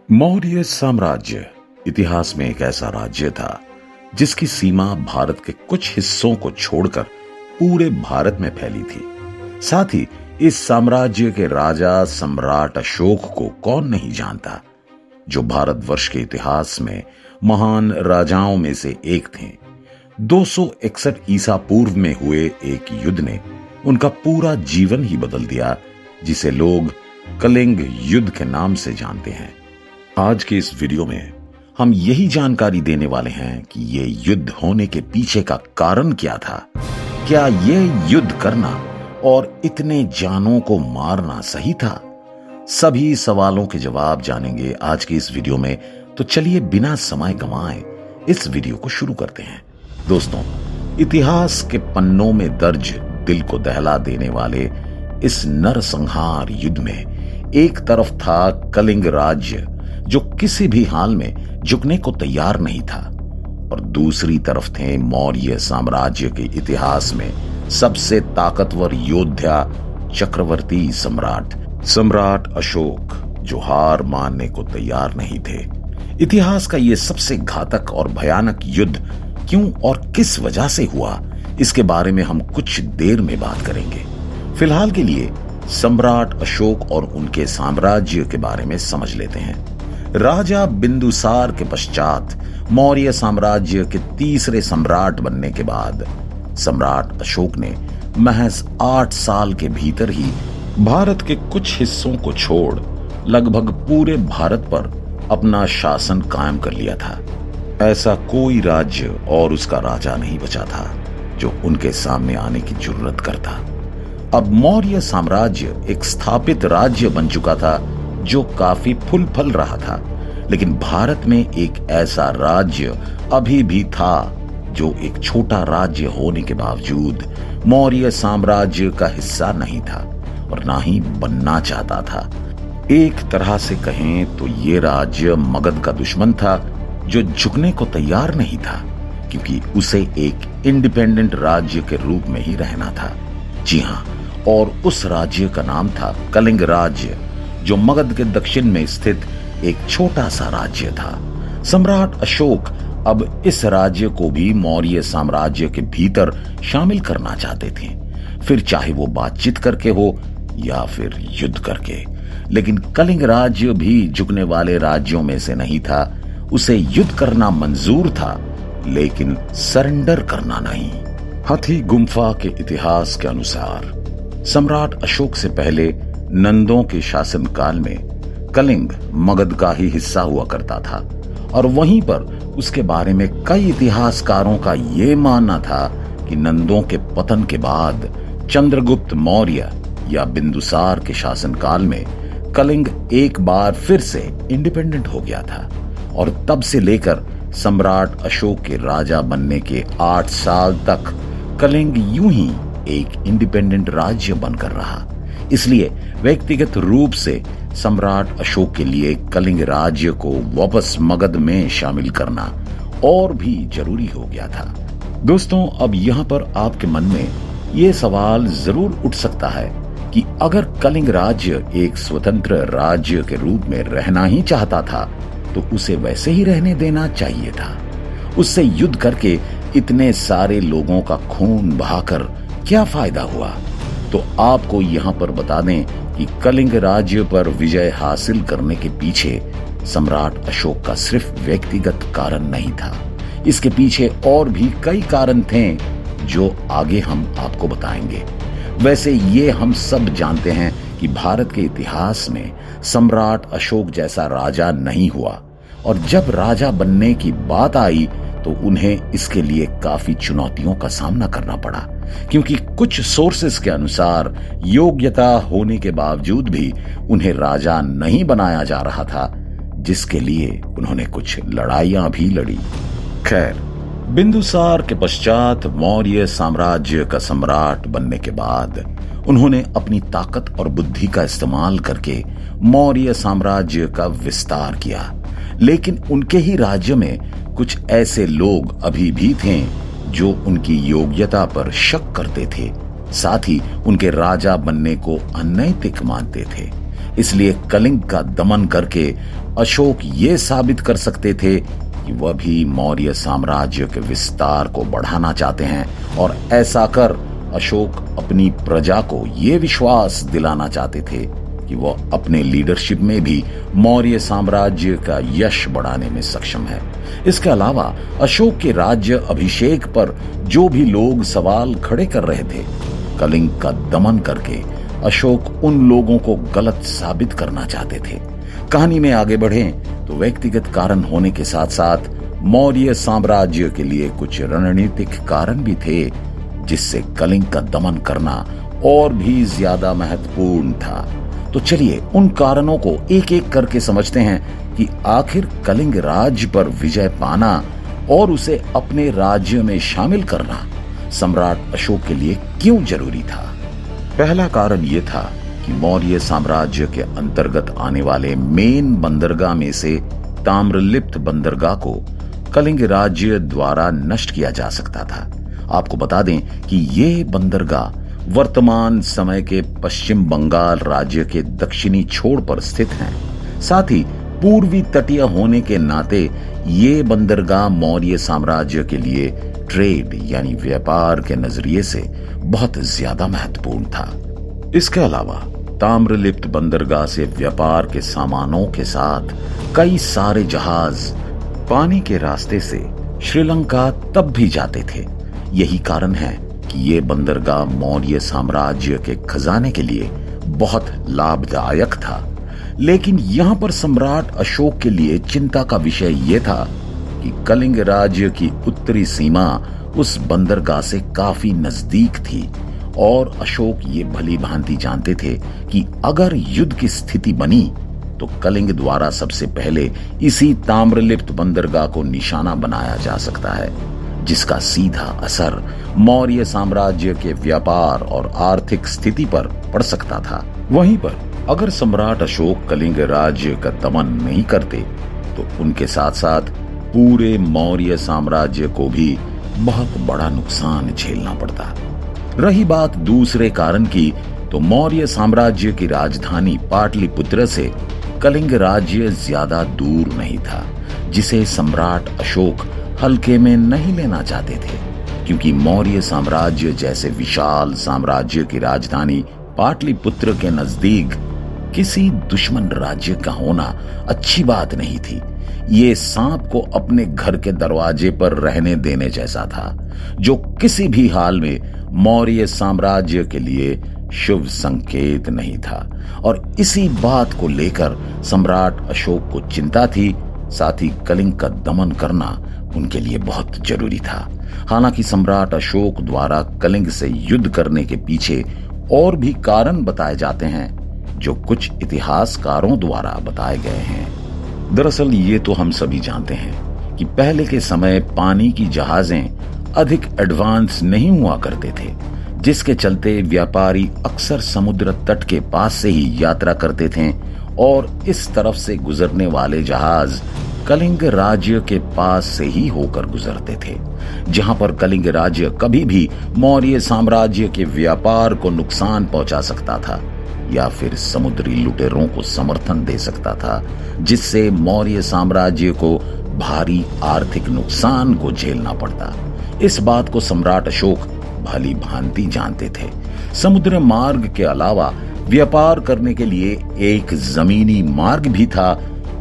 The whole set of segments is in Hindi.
मौर्य साम्राज्य इतिहास में एक ऐसा राज्य था जिसकी सीमा भारत के कुछ हिस्सों को छोड़कर पूरे भारत में फैली थी। साथ ही इस साम्राज्य के राजा सम्राट अशोक को कौन नहीं जानता, जो भारतवर्ष के इतिहास में महान राजाओं में से एक थे। 261 ईसा पूर्व में हुए एक युद्ध ने उनका पूरा जीवन ही बदल दिया, जिसे लोग कलिंग युद्ध के नाम से जानते हैं। आज के इस वीडियो में हम यही जानकारी देने वाले हैं कि ये युद्ध होने के पीछे का कारण क्या था। क्या ये युद्ध करना और इतने जानों को मारना सही था? सभी सवालों के जवाब जानेंगे आज के इस वीडियो में। तो चलिए बिना समय गंवाए इस वीडियो को शुरू करते हैं। दोस्तों, इतिहास के पन्नों में दर्ज दिल को दहला देने वाले इस नरसंहार युद्ध में एक तरफ था कलिंग राज्य, जो किसी भी हाल में झुकने को तैयार नहीं था, और दूसरी तरफ थे मौर्य साम्राज्य के इतिहास में सबसे ताकतवर योद्धा चक्रवर्ती सम्राट अशोक, जो हार मानने को तैयार नहीं थे। इतिहास का यह सबसे घातक और भयानक युद्ध क्यों और किस वजह से हुआ, इसके बारे में हम कुछ देर में बात करेंगे। फिलहाल के लिए सम्राट अशोक और उनके साम्राज्य के बारे में समझ लेते हैं। राजा बिंदुसार के पश्चात मौर्य साम्राज्य के तीसरे सम्राट बनने के बाद सम्राट अशोक ने महज 8 साल के भीतर ही भारत के कुछ हिस्सों को छोड़ लगभग पूरे भारत पर अपना शासन कायम कर लिया था। ऐसा कोई राज्य और उसका राजा नहीं बचा था जो उनके सामने आने की जुर्रत करता। अब मौर्य साम्राज्य एक स्थापित राज्य बन चुका था जो काफी फूल फल रहा था, लेकिन भारत में एक ऐसा राज्य अभी भी था जो एक छोटा राज्य होने के बावजूद मौर्य साम्राज्य का हिस्सा नहीं था और ना ही बनना चाहता था। एक तरह से कहें तो ये राज्य मगध का दुश्मन था, जो झुकने को तैयार नहीं था, क्योंकि उसे एक इंडिपेंडेंट राज्य के रूप में ही रहना था। जी हां, और उस राज्य का नाम था कलिंग राज्य, जो मगध के दक्षिण में स्थित एक छोटा सा राज्य था। सम्राट अशोक अब इस राज्य को भी मौर्य साम्राज्य के भीतर शामिल करना चाहते थे, फिर चाहे वो बातचीत करके हो या फिर युद्ध करके। लेकिन कलिंग राज्य भी झुकने वाले राज्यों में से नहीं था। उसे युद्ध करना मंजूर था, लेकिन सरेंडर करना नहीं। हाथी गुम्फा के इतिहास के अनुसार सम्राट अशोक से पहले नंदों के शासनकाल में कलिंग मगध का ही हिस्सा हुआ करता था, और वहीं पर उसके बारे में कई इतिहासकारों का यह मानना था कि नंदों के पतन के बाद चंद्रगुप्त मौर्य या बिंदुसार के शासनकाल में कलिंग एक बार फिर से इंडिपेंडेंट हो गया था, और तब से लेकर सम्राट अशोक के राजा बनने के 8 साल तक कलिंग यूं ही एक इंडिपेंडेंट राज्य बनकर रहा। इसलिए व्यक्तिगत रूप से सम्राट अशोक के लिए कलिंग राज्य को वापस मगध में शामिल करना और भी जरूरी हो गया था। दोस्तों, अब यहाँ पर आपके मन में ये सवाल जरूर उठ सकता है कि अगर कलिंग राज्य एक स्वतंत्र राज्य के रूप में रहना ही चाहता था, तो उसे वैसे ही रहने देना चाहिए था। उससे युद्ध करके इतने सारे लोगों का खून बहाकर क्या फायदा हुआ? तो आपको यहाँ पर बता दें कि कलिंग राज्य पर विजय हासिल करने के पीछे सम्राट अशोक का सिर्फ व्यक्तिगत कारण नहीं था। इसके पीछे और भी कई कारण थे जो आगे हम आपको बताएंगे। वैसे ये हम सब जानते हैं कि भारत के इतिहास में सम्राट अशोक जैसा राजा नहीं हुआ, और जब राजा बनने की बात आई तो उन्हें इसके लिए काफी चुनौतियों का सामना करना पड़ा, क्योंकि कुछ सोर्सेस के अनुसार योग्यता होने के बावजूद भी उन्हें राजा नहीं बनाया जा रहा था, जिसके लिए उन्होंने कुछ लड़ाइयां भी लड़ी। खैर, बिंदुसार के पश्चात मौर्य साम्राज्य का सम्राट बनने के बाद उन्होंने अपनी ताकत और बुद्धि का इस्तेमाल करके मौर्य साम्राज्य का विस्तार किया, लेकिन उनके ही राज्य में कुछ ऐसे लोग अभी भी थे जो उनकी योग्यता पर शक करते थे, साथ ही उनके राजा बनने को अनैतिक मानते थे। इसलिए कलिंग का दमन करके अशोक ये साबित कर सकते थे कि वह भी मौर्य साम्राज्य के विस्तार को बढ़ाना चाहते हैं, और ऐसा कर अशोक अपनी प्रजा को यह विश्वास दिलाना चाहते थे कि वह अपने लीडरशिप में भी मौर्य साम्राज्य का यश बढ़ाने में सक्षम है। इसके अलावा अशोक के राज्य अभिषेक पर जो भी लोग सवाल खड़े कर रहे थे, कलिंग का दमन करके अशोक उन लोगों को गलत साबित करना चाहते थे। कहानी में आगे बढ़ें तो व्यक्तिगत कारण होने के साथ साथ मौर्य साम्राज्य के लिए कुछ रणनीतिक कारण भी थे, जिससे कलिंग का दमन करना और भी ज्यादा महत्वपूर्ण था। तो चलिए उन कारणों को एक एक करके समझते हैं कि आखिर कलिंग राज्य पर विजय पाना और उसे अपने राज्य में शामिल करना सम्राट अशोक के लिए क्यों जरूरी था। पहला कारण यह था कि मौर्य साम्राज्य के अंतर्गत आने वाले मेन बंदरगाह में से ताम्रलिप्त बंदरगाह को कलिंग राज्य द्वारा नष्ट किया जा सकता था। आपको बता दें कि ये बंदरगाह वर्तमान समय के पश्चिम बंगाल राज्य के दक्षिणी छोर पर स्थित हैं। साथ ही पूर्वी तटीय होने के नाते ये बंदरगाह मौर्य साम्राज्य के लिए ट्रेड यानी व्यापार के नजरिए से बहुत ज्यादा महत्वपूर्ण था। इसके अलावा ताम्रलिप्त बंदरगाह से व्यापार के सामानों के साथ कई सारे जहाज पानी के रास्ते से श्रीलंका तब भी जाते थे। यही कारण है कि ये बंदरगाह मौर्य साम्राज्य के खजाने के लिए बहुत लाभदायक था। लेकिन यहाँ पर सम्राट अशोक के लिए चिंता का विषय यह था कि कलिंग राज्य की उत्तरी सीमा उस बंदरगाह से काफी नजदीक थी, और अशोक ये भली भांति जानते थे कि अगर युद्ध की स्थिति बनी तो कलिंग द्वारा सबसे पहले इसी ताम्रलिप्त बंदरगाह को निशाना बनाया जा सकता है, जिसका सीधा असर मौर्य साम्राज्य के व्यापार और आर्थिक स्थिति पर पड़ सकता था। वहीं पर अगर सम्राट अशोक कलिंग राज्य का दमन नहीं करते तो उनके साथ साथ पूरे मौर्य साम्राज्य को भी बहुत बड़ा नुकसान झेलना पड़ता। रही बात दूसरे कारण की, तो मौर्य साम्राज्य की राजधानी पाटलिपुत्र से कलिंग राज्य ज्यादा दूर नहीं था, जिसे सम्राट अशोक हल्के में नहीं लेना चाहते थे, क्योंकि मौर्य साम्राज्य जैसे विशाल साम्राज्य की राजधानी पाटलिपुत्र के नजदीक किसी दुश्मन राज्य का होना अच्छी बात नहीं थी। ये सांप को अपने घर के दरवाजे पर रहने देने जैसा था, जो किसी भी हाल में मौर्य साम्राज्य के लिए शुभ संकेत नहीं था। और इसी बात को लेकर सम्राट अशोक को चिंता थी। साथ ही कलिंग का दमन करना उनके लिए बहुत जरूरी था। हालांकि सम्राट अशोक द्वारा कलिंग से युद्ध करने के पीछे और भी कारण बताए जाते हैं, जो कुछ इतिहासकारों द्वारा बताए गए हैं। दरअसल ये तो हम सभी जानते हैं कि पहले के समय पानी की जहाजें अधिक एडवांस नहीं हुआ करते थे, जिसके चलते व्यापारी अक्सर समुद्र तट के पास से ही यात्रा करते थे, और इस तरफ से गुजरने वाले जहाज कलिंग राज्य के पास से ही होकर गुजरते थे, जहां पर कलिंग राज्य कभी भी मौर्य साम्राज्य के व्यापार को नुकसान पहुंचा सकता था या फिर समुद्री लुटेरों को समर्थन दे सकता था, जिससे मौर्य साम्राज्य को भारी आर्थिक नुकसान को झेलना पड़ता। इस बात को सम्राट अशोक भली भांति जानते थे। समुद्र मार्ग के अलावा व्यापार करने के लिए एक जमीनी मार्ग भी था,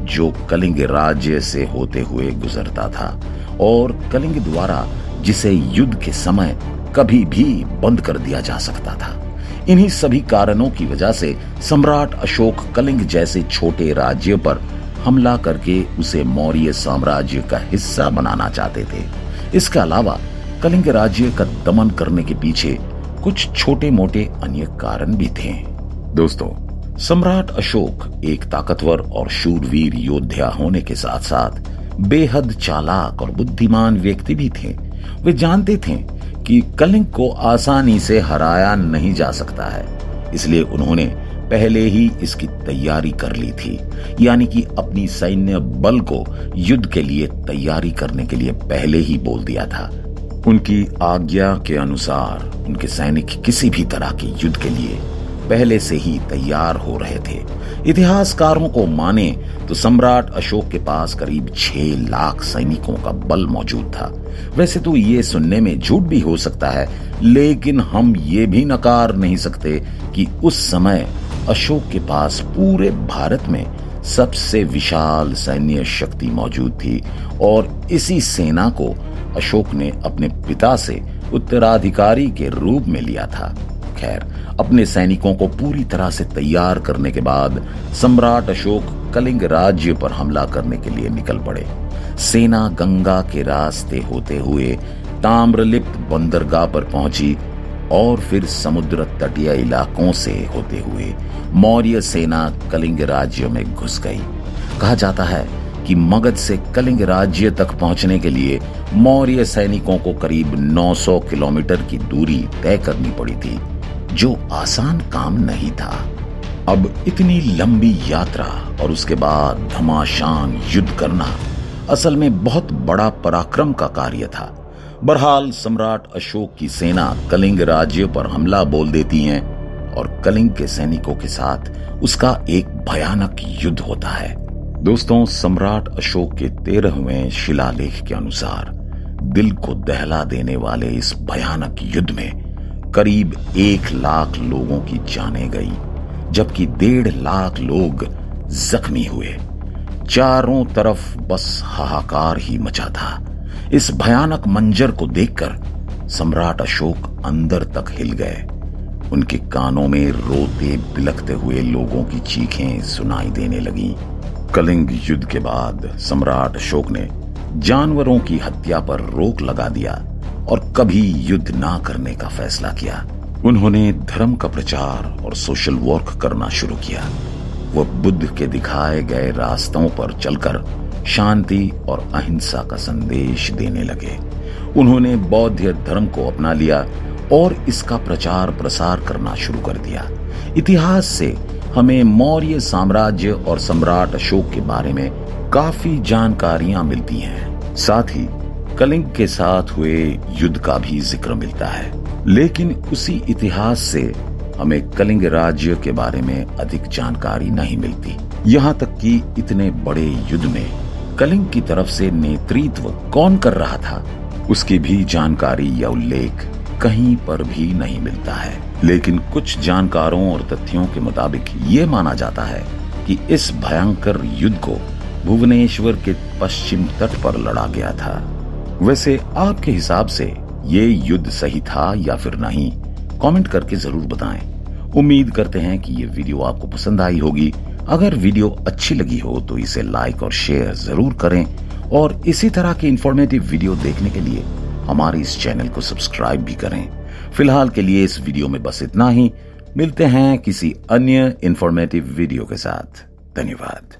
जो कलिंग राज्य से होते हुए गुजरता था, और कलिंग द्वारा जिसे युद्ध के समय कभी भी बंद कर दिया जा सकता था। इन्हीं सभी कारणों की वजह से सम्राट अशोक कलिंग जैसे छोटे राज्य पर हमला करके उसे मौर्य साम्राज्य का हिस्सा बनाना चाहते थे। इसके अलावा कलिंग राज्य का दमन करने के पीछे कुछ छोटे मोटे अन्य कारण भी थे। दोस्तों, सम्राट अशोक एक ताकतवर और शूरवीर योद्धा होने के साथ साथ बेहद चालाक और बुद्धिमान व्यक्ति भी थे। वे जानते थे कि कलिंग को आसानी से हराया नहीं जा सकता है, इसलिए उन्होंने पहले ही इसकी तैयारी कर ली थी, यानी कि अपनी सैन्य बल को युद्ध के लिए तैयारी करने के लिए पहले ही बोल दिया था। उनकी आज्ञा के अनुसार उनके सैनिक किसी भी तरह के युद्ध के लिए पहले से ही तैयार हो रहे थे। इतिहासकारों को माने तो सम्राट अशोक के पास करीब 6 लाख सैनिकों का बल मौजूद था। वैसे तो ये सुनने में झूठ भी हो सकता है, लेकिन हम ये भी नकार नहीं सकते कि उस समय अशोक के पास पूरे भारत में सबसे विशाल सैन्य शक्ति मौजूद थी और इसी सेना को अशोक ने अपने पिता से उत्तराधिकारी के रूप में लिया था। खैर, अपने सैनिकों को पूरी तरह से तैयार करने के बाद सम्राट अशोक कलिंग राज्य पर हमला करने के लिए निकल पड़े। सेना गंगा के रास्ते होते हुए ताम्रलिप्त बंदरगाह पर पहुंची और फिर समुद्र तटीय इलाकों से होते हुए मौर्य सेना कलिंग राज्य में घुस गई। कहा जाता है कि मगध से कलिंग राज्य तक पहुंचने के लिए मौर्य सैनिकों को करीब 900 किलोमीटर की दूरी तय करनी पड़ी थी, जो आसान काम नहीं था। अब इतनी लंबी यात्रा और उसके बाद घमासान युद्ध करना असल में बहुत बड़ा पराक्रम का कार्य था। बहरहाल सम्राट अशोक की सेना कलिंग राज्य पर हमला बोल देती है और कलिंग के सैनिकों के साथ उसका एक भयानक युद्ध होता है। दोस्तों, सम्राट अशोक के 13वें शिलालेख के अनुसार दिल को दहला देने वाले इस भयानक युद्ध में करीब 1 लाख लोगों की जानें गई, जबकि 1.5 लाख लोग जख्मी हुए। चारों तरफ बस हाहाकार ही मचा था। इस भयानक मंजर को देखकर सम्राट अशोक अंदर तक हिल गए। उनके कानों में रोते बिलखते हुए लोगों की चीखें सुनाई देने लगीं। कलिंग युद्ध के बाद सम्राट अशोक ने जानवरों की हत्या पर रोक लगा दिया और कभी युद्ध ना करने का फैसला किया। उन्होंने धर्म का प्रचार और सोशल वर्क करना शुरू किया। वह बुद्ध के दिखाए गए रास्तों पर चलकर शांति और अहिंसा का संदेश देने लगे। उन्होंने बौद्ध धर्म को अपना लिया और इसका प्रचार प्रसार करना शुरू कर दिया। इतिहास से हमें मौर्य साम्राज्य और सम्राट अशोक के बारे में काफी जानकारियां मिलती हैं। साथ ही कलिंग के साथ हुए युद्ध का भी जिक्र मिलता है, लेकिन उसी इतिहास से हमें कलिंग राज्य के बारे में अधिक जानकारी नहीं मिलती। यहाँ तक कि इतने बड़े युद्ध में कलिंग की तरफ से नेतृत्व कौन कर रहा था, उसकी भी जानकारी या उल्लेख कहीं पर भी नहीं मिलता है। लेकिन कुछ जानकारों और तथ्यों के मुताबिक ये माना जाता है कि इस भयंकर युद्ध को भुवनेश्वर के पश्चिम तट पर लड़ा गया था। वैसे आपके हिसाब से ये युद्ध सही था या फिर नहीं, कमेंट करके जरूर बताएं। उम्मीद करते हैं कि ये वीडियो आपको पसंद आई होगी। अगर वीडियो अच्छी लगी हो तो इसे लाइक और शेयर जरूर करें और इसी तरह की इंफॉर्मेटिव वीडियो देखने के लिए हमारे इस चैनल को सब्सक्राइब भी करें। फिलहाल के लिए इस वीडियो में बस इतना ही। मिलते हैं किसी अन्य इंफॉर्मेटिव वीडियो के साथ। धन्यवाद।